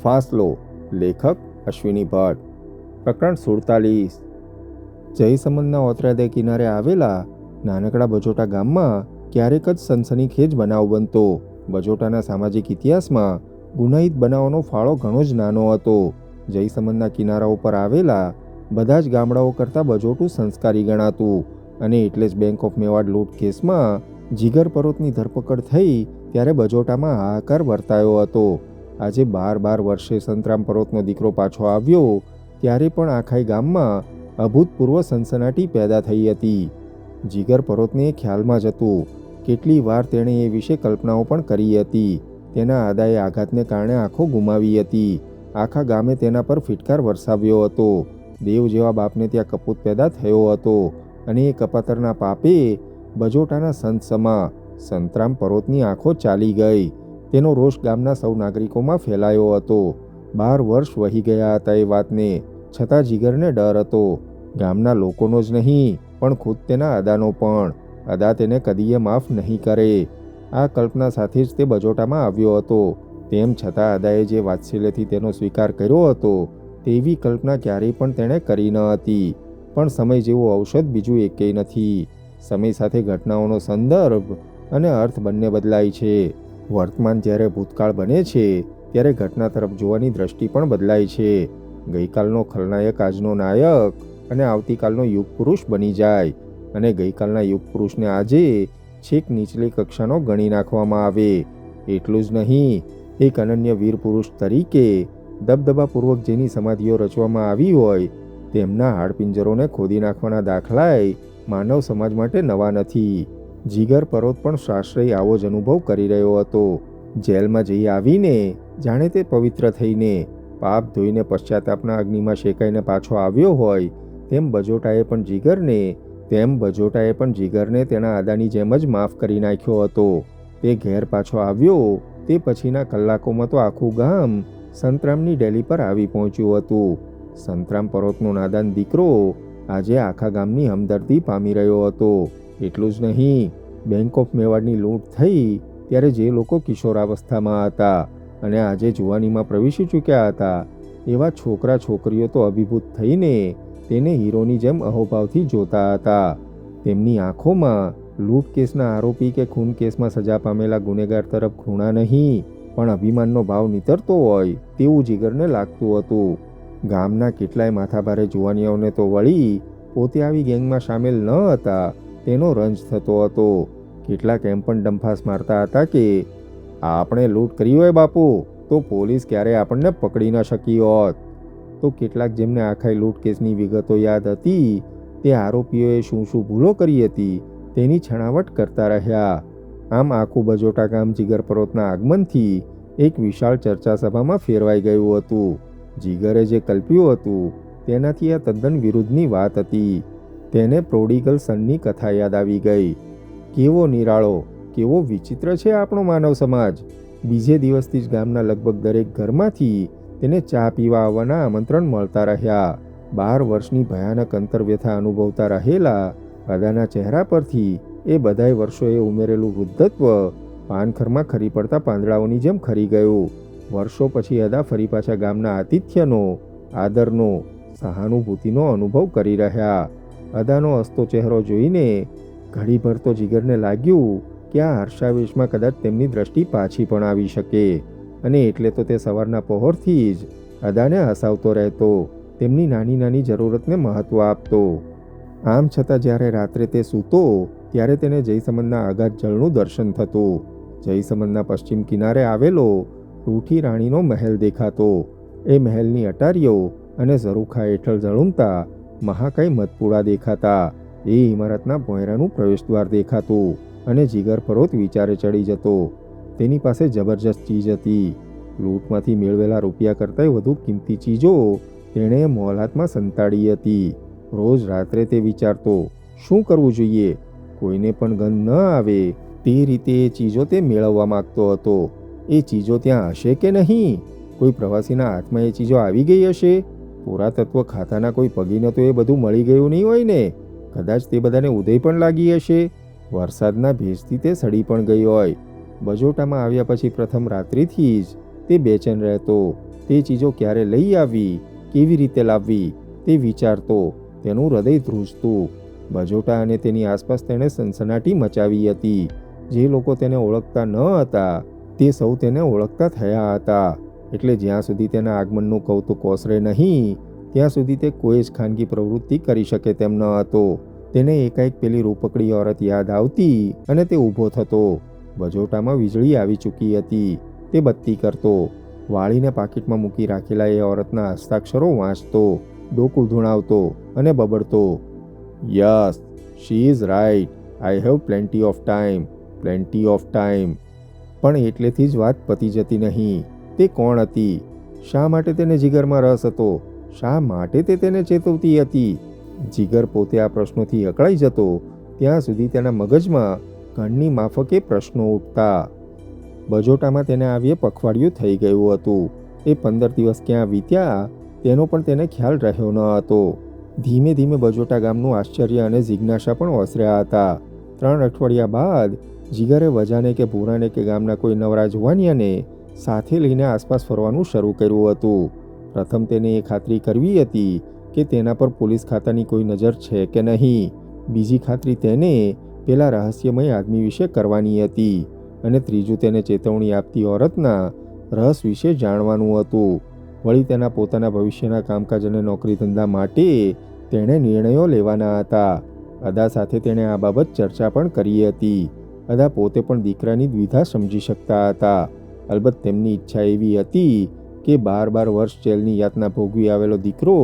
ફાસલો. લેખક અશ્વિની ભટ્ટ. પ્રકરણ 47. જયસમંદના ઓતરાદે કિનારે આવેલા નાનકડા બજોટા ગામમાં ક્યારેક જ સનસનીખેજ બનાવ બનતો. બજોટાના સામાજિક ઇતિહાસમાં ગુનાહિત બનાવનો ફાળો ઘણો જ નાનો હતો. જયસમંદના કિનારા ઉપર આવેલા બધા જ ગામડાઓ કરતાં બજોટું સંસ્કારી ગણાતું અને એટલે જ બેંક ઓફ મેવાડ લૂંટ કેસમાં જીગર પરોતની ધરપકડ થઈ ત્યારે બજોટામાં હાહાકાર વર્તાયો હતો. આજે 12 વર્ષે સંતરામ પરોતનો દીકરો પાછો આવ્યો ત્યારે પણ આખાય ગામમાં અભૂતપૂર્વ સનસનાટી પેદા થઈ હતી. જીગર પરોતને એ ખ્યાલમાં જ હતું. કેટલી વાર તેણે એ વિશે કલ્પનાઓ પણ કરી હતી. તેના આદાએ આઘાતને કારણે આંખો ગુમાવી હતી. આખા ગામે તેના પર ફિટકાર વરસાવ્યો હતો. દેવ જેવા બાપને ત્યાં કપૂત પેદા થયો હતો અને એ કપાતરના પાપે બજોટાના સંત સમા સંતરામ પરોતની આંખો ચાલી ગઈ. તેનો રોષ ગામના સૌ નાગરિકોમાં ફેલાયો હતો. 12 વર્ષ વહી ગયા હતા એ વાતને, છતાં જીગરને ડર હતો. ગામના લોકોનો જ નહીં પણ ખુદ તેના અદાનો પણ. અદા તેને કદીએ માફ નહીં કરે. આ કલ્પના સાથે જ તે બજોટામાં આવ્યો હતો. તેમ છતાં અદાએ જે વાત્સલ્યથી તેનો સ્વીકાર કર્યો હતો તેવી કલ્પના ક્યારેય પણ તેણે કરી ન હતી. પણ સમય જેવું ઔષધ બીજું એકેય નથી. સમય સાથે ઘટનાઓનો સંદર્ભ અને અર્થ બંને બદલાય છે. વર્તમાન જ્યારે ભૂતકાળ બને છે ત્યારે ઘટના તરફ જોવાની દ્રષ્ટિ પણ બદલાય છે. ગઈકાલનો ખલનાયક આજનો નાયક અને આવતીકાલનો યુગ પુરુષ બની જાય અને ગઈકાલના યુગ પુરુષને આજે છેક નીચલી કક્ષાનો ગણી નાખવામાં આવે. એટલું જ નહીં, એક અનન્ય વીર પુરુષ તરીકે દબદબાપૂર્વક જેની સમાધિઓ રચવામાં આવી હોય તેમના હાડપિંજરોને ખોદી નાખવાના દાખલાય માનવ સમાજ માટે નવા નથી. જીગર પરોત પણ શાસ્ત્રય આવો જ અનુભવ કરી રહ્યો હતો. જેલમાં જઈ આવીને જાણે તે પવિત્ર થઈને પાપ ધોઈને પશ્ચાતાપના અગ્નિમાં શેકાઈને પાછો આવ્યો હોય તેમ બજોટાએ પણ જીગરને તેના આદાની જેમ જ માફ કરી નાખ્યો હતો. તે ઘેર પાછો આવ્યો તે પછીના કલાકોમાં તો આખું ગામ સંતરામની ડેલી પર આવી પહોંચ્યું હતું. સંતરામ પરોતનો નાદાન દીકરો આજે આખા ગામની હમદર્દી પામી રહ્યો હતો. એટલું જ નહીં, બેંક ઓફ મેવાડની લૂંટ થઈ ત્યારે જે લોકો કિશોરાવસ્થામાં હતા અને આજે જુવાનીમાં પ્રવેશી ચૂક્યા હતા એવા છોકરા છોકરીઓ તો અભિભૂત થઈને તેને હીરોની જેમ અહોભાવથી જોતા હતા. તેમની આંખોમાં લૂંટ કેસના આરોપી કે ખૂન કેસમાં સજા પામેલા ગુનેગાર તરફ ઘૃણા નહીં પણ અભિમાનનો ભાવ નીતરતો હોય તેવું જીગરને લાગતું હતું. ગામના કેટલાય માથાભારે જુવાનીઓને તો વળી પોતે આવી ગેંગમાં સામેલ ન હતા તેનો રંજ થતો હતો. કેટલાક એમ પણ ડંફાસ મારતા હતા કે આપણે લૂંટ કરી હોય બાપુ તો પોલીસ ક્યારે આપણને પકડી ન શકી હોત. તો કેટલાક જેમને આખાય લૂંટ કેસની વિગતો યાદ હતી તે આરોપીઓએ શું શું ભૂલો કરી હતી તેની છણાવટ કરતા રહ્યા. આમ આખું બજોટા ગામ જીગર પરોતના આગમનથી એક વિશાળ ચર્ચા સભામાં ફેરવાઈ ગયું હતું. જીગરે જે કલ્પ્યું હતું તેનાથી આ તદ્દન વિરુદ્ધની વાત હતી. તેને પ્રોડિગલ સનની કથા યાદ આવી ગઈ. કેવો નિરાળો, કેવો વિચિત્ર છે આપણો માનવ સમાજ. બીજે દિવસથી જ ગામના લગભગ દરેક ઘરમાંથી તેને ચા પીવા આવવાના આમંત્રણ મળતા રહ્યા. 12 વર્ષની ભયાનક અંતરવ્યથા અનુભવતા રહેલા અદાના ચહેરા પરથી એ બધાય વર્ષોએ ઉમેરેલું વૃદ્ધત્વ પાનખરમાં ખરી પડતા પાંદડાઓની જેમ ખરી ગયું. વર્ષો પછી અદા ફરી પાછા ગામના આતિથ્યનો, આદરનો, સહાનુભૂતિનો અનુભવ કરી રહ્યા. અદાનો હસતો ચહેરો જોઈને ઘડીભર તો જીગરને લાગ્યું કે આ હર્ષાવેશમાં કદાચ તેમની દ્રષ્ટિ પાછી પણ આવી શકે અને એટલે તો તે સવારના પહોરથી જ અદાને હસાવતો રહેતો, તેમની નાની નાની જરૂરતને મહત્ત્વ આપતો. આમ છતાં જ્યારે રાત્રે તે સૂતો ત્યારે તેને જયસમંદના અગાધ જળનું દર્શન થતું. જયસમંદના પશ્ચિમ કિનારે આવેલો રૂઠી રાણીનો મહેલ દેખાતો. એ મહેલની અટારીઓ અને ઝરૂખા હેઠળ ઝળુમતા મહાકાય મધપુડા દેખાતા. એ ઇમારતના ભોંયરાનું પ્રવેશદ્વાર દેખાતું અને જીગર પરોત વિચારે ચડી જતો. તેની પાસે જબરજસ્ત ચીજ હતી. લૂંટમાંથી મેળવેલા રૂપિયા કરતાંય વધુ કિંમતી ચીજો તેણે મોહલાતમાં સંતાડી હતી. રોજ રાત્રે તે વિચારતો શું કરવું જોઈએ, કોઈને પણ ગંધ ન આવે તે રીતે એ ચીજો તે મેળવવા માગતો હતો. એ ચીજો ત્યાં હશે કે નહીં? કોઈ પ્રવાસીના હાથમાં એ ચીજો આવી ગઈ હશે? પુરાતત્વ ખાતાના કોઈ પગીને તો એ બધું મળી ગયું નહીં હોય ને? કદાચ તે બધાને ઉદય પણ લાગી હશે. વરસાદના ભેજથી તે સડી પણ ગઈ હોય. બજોટામાં આવ્યા પછી પ્રથમ રાત્રિથી જ તે બેચેન રહેતો. તે ચીજો ક્યારે લઈ આવી, કેવી રીતે લાવવી તે વિચારતો. તેનું હૃદય ધ્રુજતું. બજોટા અને તેની આસપાસ તેણે સનસનાટી મચાવી હતી. જે લોકો તેને ઓળખતા ન હતા તે સૌ તેને ઓળખતા થયા હતા. એટલે જ્યાં સુધી તેના આગમનનું કૌતુક ઓસરે નહીં ત્યાં સુધી તે કોઈ જ ખાનગી પ્રવૃત્તિ કરી શકે તેમ ન હતો. તેને એકાએક પેલી રૂપકડી ઓરત યાદ આવતી અને તે ઊભો થતો. બજોટામાં વીજળી આવી ચૂકી હતી. તે બત્તી કરતો. વાળીને પાકીટમાં મૂકી રાખેલા એ ઓરતના હસ્તાક્ષરો વાંચતો, ડોકું ધૂણાવતો અને બબડતો, yes, she is right, I have plenty of time, plenty of time. પણ એટલેથી જ વાત પતી જતી નહીં. તે કોણ હતી? શા માટે તેને જીગરમાં રસ હતો? શા માટે તે તેને ચેતવતી હતી? જીગર પોતે આ પ્રશ્નોથી અકળાઈ જતો ત્યાં સુધી તેના મગજમાં ઘણની માફકે પ્રશ્નો ઉઠતા. બજોટામાં તેને આવીએ પખવાડિયું થઈ ગયું હતું. એ 15 દિવસ ક્યાં વીત્યા તેનો પણ તેને ખ્યાલ રહ્યો ન હતો. ધીમે ધીમે બજોટા ગામનું આશ્ચર્ય અને જિજ્ઞાસા પણ ઓસર્યા હતા. 3 અઠવાડિયા બાદ જીગરે વજાને કે ભૂરાને કે ગામના કોઈ નવરા જુવાનિયાને સાથે લઈને આસપાસ ફરવાનું શરૂ કર્યું હતું. પ્રથમ તેને એ ખાતરી કરવી હતી કે તેના પર પોલીસ ખાતાની કોઈ નજર છે કે નહીં. બીજી ખાતરી તેને પેલા રહસ્યમય આદમી વિશે કરવાની હતી. અને ત્રીજું તેને ચેતવણી આપતી ઓરતના રહસ વિશે જાણવાનું હતું. વળી તેના પોતાના ભવિષ્યના કામકાજ અને નોકરી ધંધા માટે તેણે નિર્ણયો લેવાના હતા. અદા સાથે તેણે આ બાબત ચર્ચા પણ કરી હતી. અદા પોતે પણ દીકરાની દ્વિધા સમજી શકતા હતા. અલબત્ત તેમની ઈચ્છા એવી હતી કે 12 વર્ષ જેલની યાતના ભોગવી આવેલો દીકરો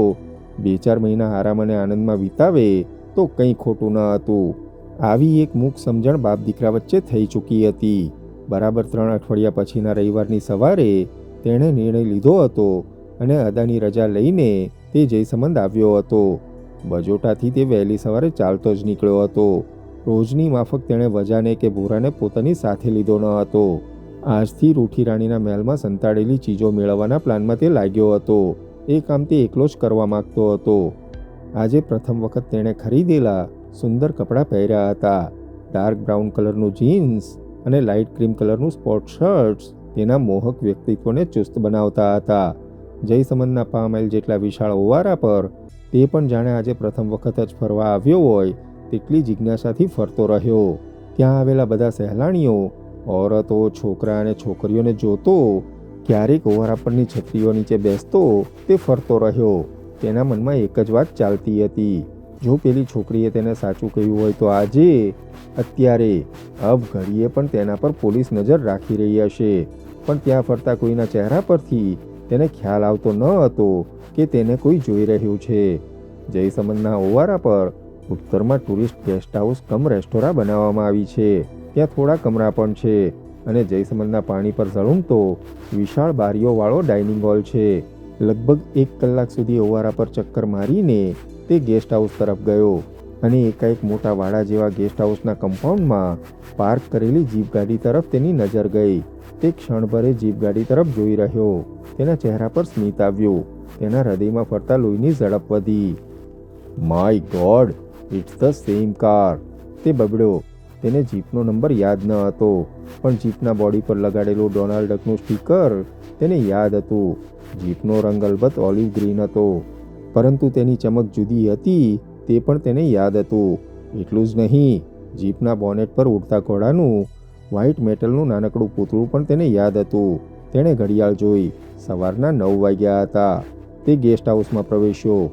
2-4 મહિના આરામ અને આનંદમાં વિતાવે તો કંઈ ખોટું ન હતું. આવી એક મૂક સમજણ બાપ દીકરા વચ્ચે થઈ ચૂકી હતી. બરાબર 3 અઠવાડિયા પછીના રવિવારની સવારે તેણે નિર્ણય લીધો હતો અને અદાની રજા લઈને તે જયસમંદ આવ્યો હતો. બજોટાથી તે વહેલી સવારે ચાલતો જ નીકળ્યો હતો. રોજની માફક તેણે વજાને કે ભૂરાને પોતાની સાથે લીધો ન હતો. આજથી રૂઠી રાણીના મહેલમાં સંતાડેલી ચીજો મેળવવાના પ્લાનમાં તે લાગ્યો હતો. એ કામ તે એકલો જ કરવા માંગતો હતો. આજે પ્રથમ વખત તેણે ખરીદેલા સુંદર કપડાં પહેર્યા હતા. ડાર્ક બ્રાઉન કલરનું જીન્સ અને લાઇટ ક્રીમ કલરનું સ્પોર્ટ શર્ટ્સ તેના મોહક વ્યક્તિત્વને ચુસ્ત બનાવતા હતા. જયસમંદના 5 માઇલ જેટલા વિશાળ ઓવારા પર તે પણ જાણે આજે પ્રથમ વખત જ ફરવા આવ્યો હોય તેટલી જિજ્ઞાસાથી ફરતો રહ્યો. ત્યાં આવેલા બધા સહેલાણીઓ, ઓરતો, છોકરા અને છોકરીઓને જોતો, ક્યારેક ઓવારા પરની છત્રીઓ નીચે બેસતો તે ફરતો રહ્યો. તેના મનમાં એક જ વાત ચાલતી હતી, જો પેલી છોકરીએ તેને સાચું કહ્યું હોય તો આજે, અત્યારે, અબ ઘડીએ પણ તેના પર પોલીસ નજર રાખી રહી હશે. પણ ત્યાં ફરતા કોઈના ચહેરા પરથી તેને ખ્યાલ આવતો ન હતો કે તેને કોઈ જોઈ રહ્યું છે. જયસમંદના ઓવારા પર ઉત્તરમાં ટુરિસ્ટ ગેસ્ટ હાઉસ કમ રેસ્ટોરાં બનાવવામાં આવી છે. ત્યાં થોડા કમરા પણ છે અને જયસમંદના પાણી પર ઝળુમતો વિશાળ બારીઓવાળો ડાઇનિંગ હોલ છે. લગભગ 1 કલાક સુધી ઓવારા પર ચક્કર મારીને તે ગેસ્ટ હાઉસ તરફ ગયો અને એકાએક મોટા વાડા જેવા ગેસ્ટ હાઉસના કમ્પાઉન્ડમાં પાર્ક કરેલી જીપ ગાડી તરફ તેની નજર ગઈ. તે ક્ષણભરે જીપ ગાડી તરફ જોઈ રહ્યો. તેના ચહેરા પર સ્મિત આવ્યું. તેના હૃદયમાં ફરતા લોહીની ઝડપ વધી. My God, it's the same car, તે બબડ્યો. તેને જીપનો નંબર યાદ ન હતો, પણ જીપના બોડી પર લગાડેલું ડોનાલ્ડ ડકનું સ્ટીકર તેને યાદ હતું. જીપનો રંગ અલબત્ત ઓલિવ ગ્રીન હતો, પરંતુ તેની ચમક જુદી હતી તે પણ તેને યાદ હતું. એટલું જ નહીં, જીપના બોનેટ પર ઉડતા ઘોડાનું વ્હાઇટ મેટલનું નાનકડું પૂતળું પણ તેને યાદ હતું. તેણે ઘડિયાળ જોઈ. સવારના 9 વાગ્યા હતા. તે ગેસ્ટ હાઉસમાં પ્રવેશ્યો.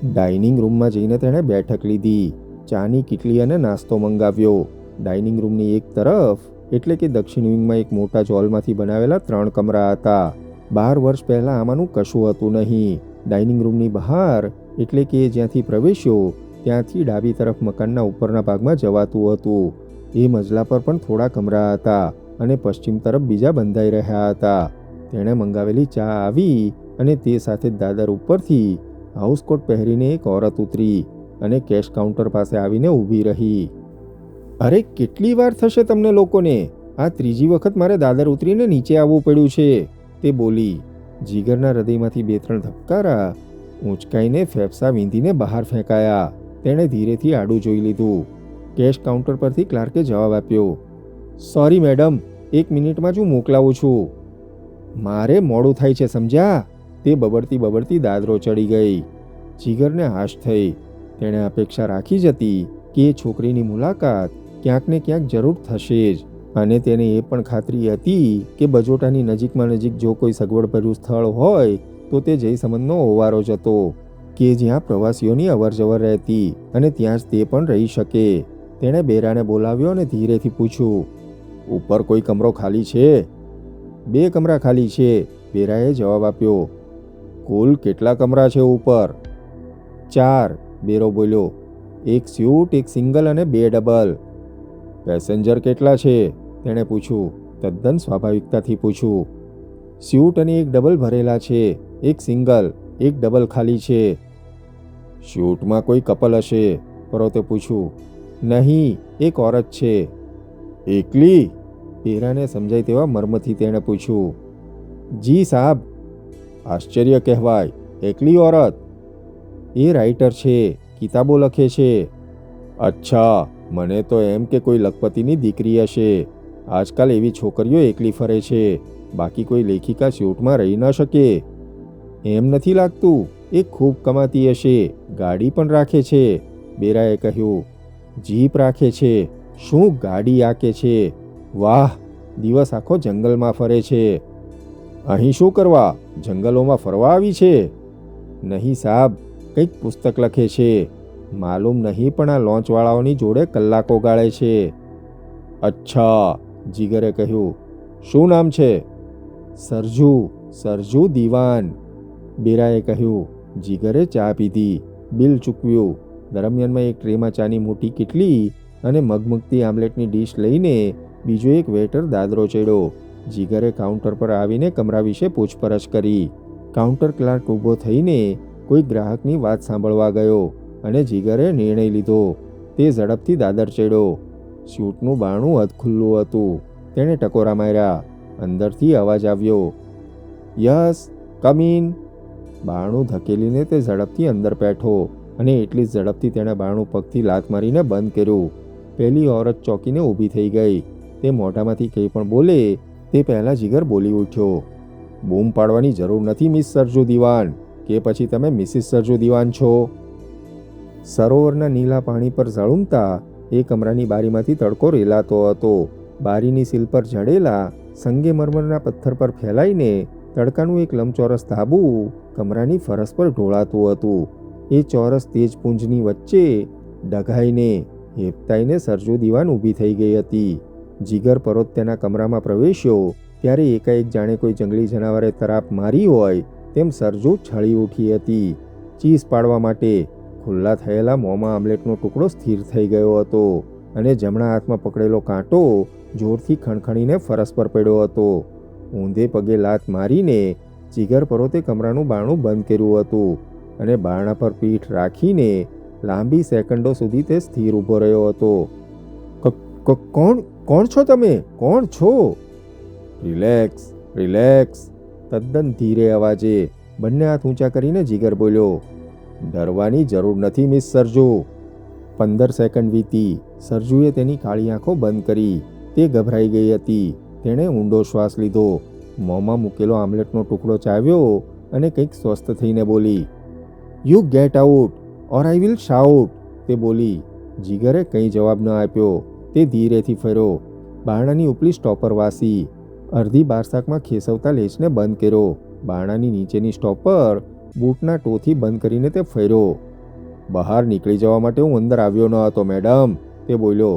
ડાઇનિંગ રૂમમાં જઈને તેણે બેઠક લીધી. ચાની કીટલી અને નાસ્તો મંગાવ્યો. ડાઇનિંગ રૂમની એક તરફ એટલે કે દક્ષિણ વિંગમાં એક મોટા જ હોલમાંથી બનાવેલા 3 કમરા હતા. 12 વર્ષ પહેલાં આમાંનું કશું હતું નહીં. ડાઇનિંગ રૂમની બહાર એટલે કે જ્યાંથી પ્રવેશ્યો ત્યાંથી ડાબી તરફ મકાનના ઉપરના ભાગમાં જવાતું હતું. એ મજલા પર પણ થોડા કમરા હતા અને પશ્ચિમ તરફ બીજા બંધાઈ રહ્યા હતા. તેણે મંગાવેલી ચા આવી અને તે સાથે જ દાદર ઉપરથી હાઉસકોટ પહેરીને એક ઓરત ઉતરી અને કેશ કાઉન્ટર પાસે આવીને ઊભી રહી. અરે, કેટલી વાર થશે તમને લોકોને? આ 3જી વખત મારે દાદર ઉતરીને નીચે આવવું પડ્યું છે, તે બોલી. જીગરના હૃદયમાંથી 2-3 ધબકારા ઊંચકાઈને ફેફસા વીંધીને બહાર ફેંકાયા. તેણે ધીરેથી આડું જોઈ લીધું. કેશ કાઉન્ટર પરથી ક્લાર્કે જવાબ આપ્યો, સોરી મેડમ, 1 મિનિટમાં જ હું મોકલાવું છું. મારે મોડું થાય છે, સમજ્યા? તે બબડતી દાદરો ચડી ગઈ. જીગરને હાશ થઈ. તેણે અપેક્ષા રાખી જ હતી કે એ છોકરીની મુલાકાત ક્યાંક ને ક્યાંક જરૂર થશે જ, અને તેને એ પણ ખાતરી હતી કે બજોટાની નજીકમાં નજીક જો કોઈ સગવડભર્યું સ્થળ હોય તો તે જયસમંદનો ઓવારો જ હતો, કે જ્યાં પ્રવાસીઓની અવરજવર રહેતી અને ત્યાં જ તે પણ રહી શકે. તેણે બેરાને બોલાવ્યો અને ધીરેથી પૂછ્યું, ઉપર કોઈ કમરો ખાલી છે? 2 કમરા ખાલી છે, બેરાએ જવાબ આપ્યો. કુલ કેટલા કમરા છે ઉપર? 4, બેરો બોલ્યો. 1 સ્યુટ, 1 સિંગલ અને 2 ડબલ. પેસેન્જર કેટલા છે? તેણે પૂછ્યું. તદ્દન સ્વાભાવિકતાથી પૂછ્યું. સ્યુટ અને 1 ડબલ ભરેલા છે, 1 સિંગલ, 1 ડબલ ખાલી છે. સ્યુટમાં કોઈ કપલ હશે? પરોતે પૂછ્યું. નહીં, એક ઓરત છે. એકલી? બેરાને સમજાય તેવા મર્મથી તેણે પૂછ્યું. જી સાબ. આશ્ચર્ય કહેવાય, એકલી ઓરત? એ રાઇટર છે, કિતાબો લખે છે. અચ્છા, મને તો એમ કે કોઈ લખપતિની દીકરી હશે. આજકાલ એવી છોકરીઓ એકલી ફરે છે, બાકી કોઈ લેખિકા સ્યુટમાં રહી ન શકે. એમ નથી લાગતું, એ ખૂબ કમાતી હશે, ગાડી પણ રાખે છે, બેરાએ કહ્યું. જીપ રાખે છે? શું ગાડી આકે છે! વાહ, દિવસ આખો જંગલમાં ફરે છે. અહીં શું કરવા? જંગલોમાં ફરવા આવી છે? નહીં સાબ, કંઈક પુસ્તક લખે છે. માલુમ નહીં, પણ આ લોન્ચવાળાઓની જોડે કલાકો ગાળે છે. અચ્છા, જીગરે કહ્યું. શું નામ છે? સરજુ દિવાન, બેરાએ કહ્યું. જીગરે ચા પીધી, બિલ ચૂકવ્યું. દરમિયાનમાં એક ટ્રેમાં ચાની મોટી કીટલી અને મગમગતી આમલેટની ડીશ લઈને બીજો એક વેટર દાદરો ચડ્યો. જીગરે કાઉન્ટર પર આવીને કમરા વિશે પૂછપરછ કરી. કાઉન્ટર ક્લાર્ક ઊભો થઈને કોઈ ગ્રાહકની વાત સાંભળવા ગયો અને જીગરે નિર્ણય લીધો. તે ઝડપથી દાદર ચડ્યો. સ્યુટનું બારણું અધખુલ્લું હતું. તેણે ટકોરા માર્યા. અંદરથી અવાજ આવ્યો. Yes, come in. બારણું ધકેલીને તે ઝડપથી અંદર બેઠો અને એટલી જ ઝડપથી તેણે બારણું પગથી લાત મારીને બંધ કર્યું. પહેલી ઓરત ચોંકીને ઊભી થઈ ગઈ. તે મોઢામાંથી કંઈ પણ બોલે તે પહેલાં જીગર બોલી ઉઠ્યો. બૂમ પાડવાની જરૂર નથી, મિસ સરજુ દિવાન, કે પછી તમે મિસિસ સરજુ દિવાન છો? સરોવરના નીલા પાણી પર ઝળુમતા એ કમરાની બારીમાંથી તડકો રેલાતો હતો. બારીની સીલ પર જડેલા સંગેમરમરના પથ્થર પર ફેલાઈને તડકાનું એક લંબચોરસ ધાબુ કમરાની ફરસ પર ઢોળાતું હતું. એ ચોરસ તેજપુંજની વચ્ચે ડઘાઈને હેપતાઈને સરજુ દિવાન ઊભી થઈ ગઈ હતી. જીગર પરોત તેના કમરામાં પ્રવેશ્યો ત્યારે એકાએક જાણે કોઈ જંગલી જનાવરે તરાપ મારી હોય તેમ સરજુ છળી ઉઠી હતી. ચીઝ પાડવા માટે ખુલ્લા થયેલા મોંમાં આમલેટનો ટુકડો સ્થિર થઈ ગયો હતો અને જમણા હાથમાં પકડેલો કાંટો જોરથી ખણખણીને ફરસ પર પડ્યો હતો. ઊંધે પગે લાત મારીને જીગર પરોતે કમરાનું બારણું બંધ કર્યું હતું અને બારણા પર પીઠ રાખીને લાંબી સેકન્ડો સુધી તે સ્થિર ઊભો રહ્યો હતો. કોણ છો તમે? કોણ છો? રિલેક્સ, રિલેક્સ, તદ્દન ધીરે અવાજે બંને હાથ ઊંચા કરીને જીગર બોલ્યો. ડરવાની જરૂર નથી, મિસ સરજુ. 15 સેકન્ડ વીતી. સરજુએ તેની કાળી આંખો બંધ કરી. તે ગભરાઈ ગઈ હતી. તેણે ઊંડો શ્વાસ લીધો. મોંમાં મૂકેલો આમલેટનો ટુકડો ચાવ્યો અને કંઈક સ્વસ્થ થઈને બોલી. You get out or I will shout, તે બોલી. જીગરે કંઈ જવાબ ન આપ્યો. તે ધીરેથી ફર્યો. બારણાની ઉપલી સ્ટોપર વાસી. અડધી બારસાકમાં ખેસવતા લેચને બંધ કર્યો. બારણાની નીચેની સ્ટોપર બૂટના ટોથી બંધ કરીને તે ફર્યો. બહાર નીકળી જવા માટે હું અંદર આવ્યો ન હતો, મેડમ, તે બોલ્યો.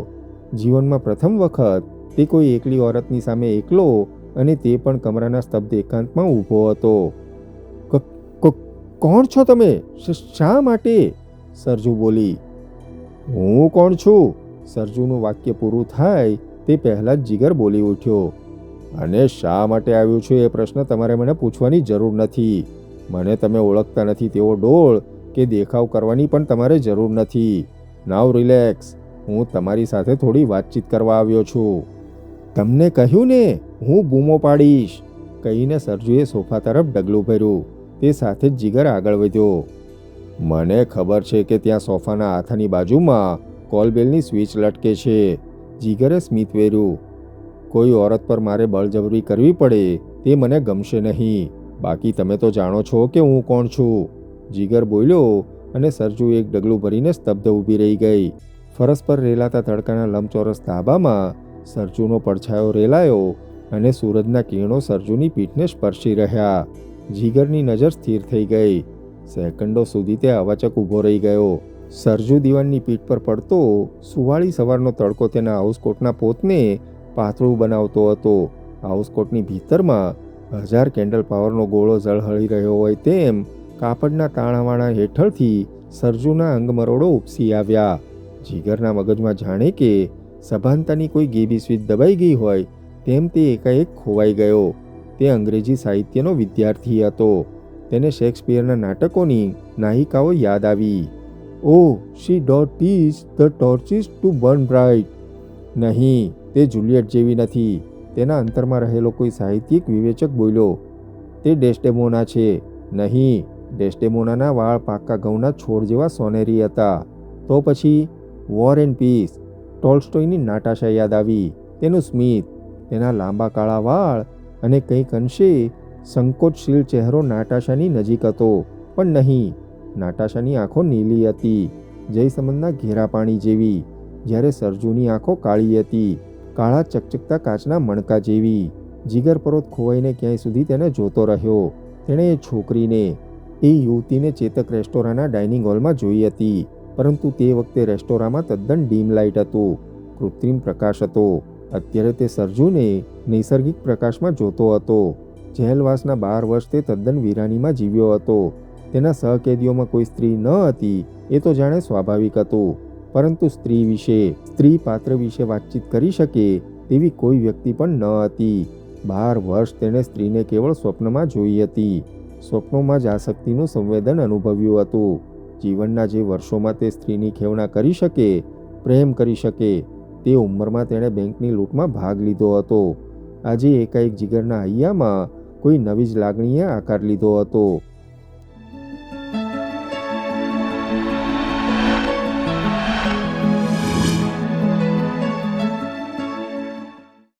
જીવનમાં પ્રથમ વખત તે કોઈ એકલી ઓરતની સામે એકલો અને તે પણ કમરાના સ્તબ્ધ એકાંતમાં ઊભો હતો. કોણ છો તમે? શા માટે? સરજુ બોલી. હું કોણ છું? સરજુનું વાક્ય પૂરું થાય તે પહેલાં જ જીગર બોલી ઉઠ્યો. અને શા માટે આવ્યું છું એ પ્રશ્ન તમારે મને પૂછવાની જરૂર નથી. મને તમે ઓળખતા નથી તેવો ડોળ કે દેખાવ કરવાની પણ તમારે જરૂર નથી. નાવ રિલેક્સ. હું તમારી સાથે થોડી વાતચીત કરવા આવ્યો છું. તમને કહ્યું ને હું બૂમો પાડીશ, કહીને સરજુએ સોફા તરફ ડગલું ભર્યું. તે સાથે જ જીગર આગળ વધ્યો. મને ખબર છે કે ત્યાં સોફાના હાથાની બાજુમાં કોલબેલની સ્વિચ લટકે છે. જીગરે સ્મિત વેર્યું. કોઈ ઓરત પર મારે બળજબરી કરવી પડે તે મને ગમશે નહીં. બાકી તમે તો જાણો છો કે હું કોણ છું. જીગર બોલ્યો અને સરજુ એક ડગલું ભરીને સ્તબ્ધ ઊભી રહી ગઈ. ફરસ પર રેલાતા તડકાના લંબચોરસ ધાબામાં સરજુનો પડછાયો રેલાયો અને સૂરજના કિરણો સરજુની પીઠને સ્પર્શી રહ્યા. જીગરની નજર સ્થિર થઈ ગઈ. સેકન્ડો સુધી તે અવાચક ઊભો રહી ગયો. સરજુ દીવાનની પીઠ પર પડતો સુવાળી સવારનો તડકો તેના હાઉસકોટના પોતને પાતળું બનાવતો હતો. હાઉસકોટની ભીતરમાં 1000 કેન્ડલ પાવરનો ગોળો ઝળહળી રહ્યો હોય તેમ કાપડના તાણાવાણા હેઠળથી સરજુના અંગમરોડો ઉપસી આવ્યા. જીગરના મગજમાં જાણે કે સભાનતાની કોઈ ગેબી સ્વીચ દબાઈ ગઈ હોય તેમ તે એકાએક ખોવાઈ ગયો. તે અંગ્રેજી સાહિત્યનો વિદ્યાર્થી હતો. તેને શેક્સપિયરના નાટકોની નાયિકાઓ યાદ આવી. O she doth teach the torches to burn bright. નહીં, તે જુલિયટ જેવી નથી. તેના અંતરમાં રહેલો કોઈ સાહિત્યિક વિવેચક બોલ્યો. તે ડેસ્ડેમોના છે. નહીં, ડેસ્ડેમોનાના વાળ પાકા ઘઉંના છોડ જેવા સોનેરી હતા. તો પછી વોર એન્ડ પીસ. ટોલ્સ્ટોયની નાટાશા યાદ આવી. તેનું સ્મિત, તેના લાંબા કાળા વાળ અને કંઈક અંશે સંકોચશીલ ચહેરો નાટાશાની નજીક હતો. પણ નહીં, નાટાશાની આંખો નીલી હતી, જયસમંદના ઘેરા પાણી જેવી, જ્યારે સરજુની આંખો કાળી હતી, કાળા ચકચકતા કાચના મણકા જેવી. જીગર પરોત ખોવાઈને ક્યાંય સુધી તેને જોતો રહ્યો. તેણે એ છોકરીને, એ યુવતીને ચેતક રેસ્ટોરાંના ડાઇનિંગ હોલમાં જોઈ હતી. પરંતુ તે વખતે રેસ્ટોરાંમાં તદ્દન ડીમ લાઇટ હતું, કૃત્રિમ પ્રકાશ હતો. અત્યારે તે સરજુને નૈસર્ગિક પ્રકાશમાં જોતો હતો. જેલવાસના 12 વર્ષ તે તદ્દન વીરાનીમાં જીવ્યો હતો. તેના સહકેદીઓમાં કોઈ સ્ત્રી ન હતી એ તો જાણે સ્વાભાવિક હતું, પરંતુ સ્ત્રી વિશે, સ્ત્રી પાત્ર વિશે વાતચીત કરી શકે તેવી કોઈ વ્યક્તિ પણ ન હતી. 12 વર્ષ તેણે સ્ત્રીને કેવળ સ્વપ્નમાં જોઈ હતી. સ્વપ્નોમાં જ આસક્તિનું સંવેદન અનુભવ્યું હતું. જીવનના જે વર્ષોમાં તે સ્ત્રીની ખેવના કરી શકે, પ્રેમ કરી શકે, તે ઉંમરમાં તેણે બેંકની લૂંટમાં ભાગ લીધો હતો. આજે એકાએક જીગરના હૈયામાં કોઈ નવી જ લાગણીએ આકાર લીધો હતો.